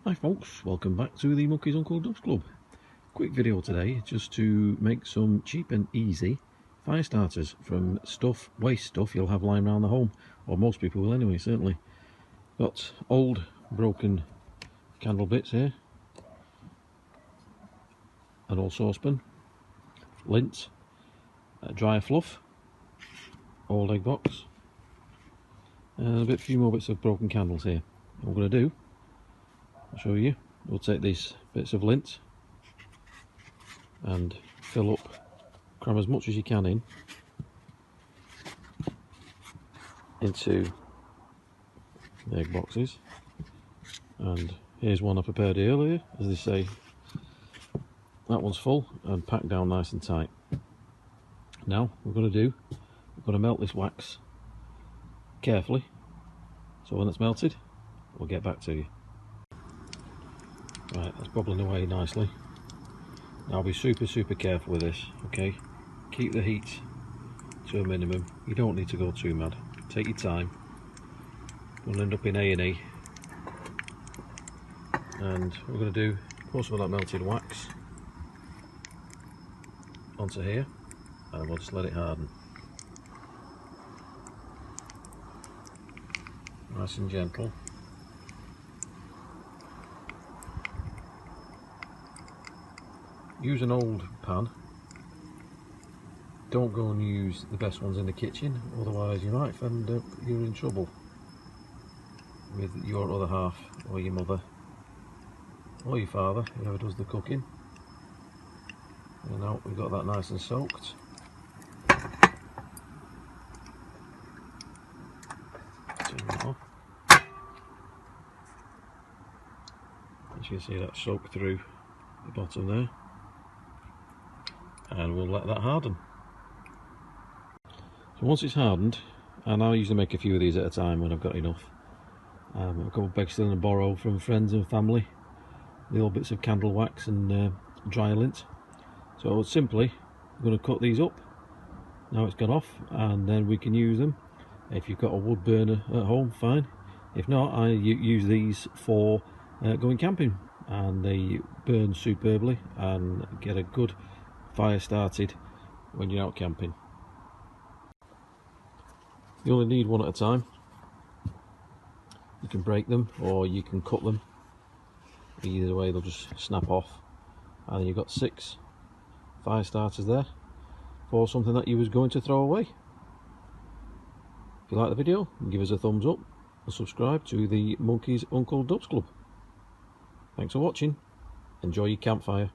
Hi folks, welcome back to the Monkey's Uncle Dubs Club. Quick video today just to make some cheap and easy fire starters from waste stuff you'll have lying around the home, or most people will anyway, certainly. Got old broken candle bits here, an old saucepan, lint, dry fluff, old egg box, and a few more bits of broken candles here. What we're going to do, I'll show you. We'll take these bits of lint and fill up, cram as much as you can into the egg boxes. And here's one I prepared earlier, as they say. That one's full and packed down nice and tight. Now we're going to melt this wax carefully, so when it's melted we'll get back to you. Right, that's bubbling away nicely. Now be super careful with this, okay? Keep the heat to a minimum. You don't need to go too mad. Take your time. We'll end up in A&E. And what we're going to do, pour some of that melted wax onto here, and we'll just let it harden. Nice and gentle. Use an old pan. Don't go and use the best ones in the kitchen, otherwise you might end up you're in trouble with your other half, or your mother, or your father, whoever does the cooking. And now we've got that nice and soaked. Turn that off. As you can see, that's soaked through the bottom there. And we'll let that harden. So once it's hardened, and I usually make a few of these at a time when I've got enough. I've got bags still and borrow from friends and family, the old bits of candle wax and dry lint. So simply, I'm going to cut these up. Now it's gone off, and then we can use them. If you've got a wood burner at home, fine. If not, I use these for going camping, and they burn superbly and get a good fire started when you're out camping. You only need one at a time. You can break them or you can cut them. Either way they'll just snap off, and then you've got 6 fire starters there for something that you was going to throw away. If you like the video, give us a thumbs up and subscribe to the Monkey's Uncle Dubs Club. Thanks for watching. Enjoy your campfire.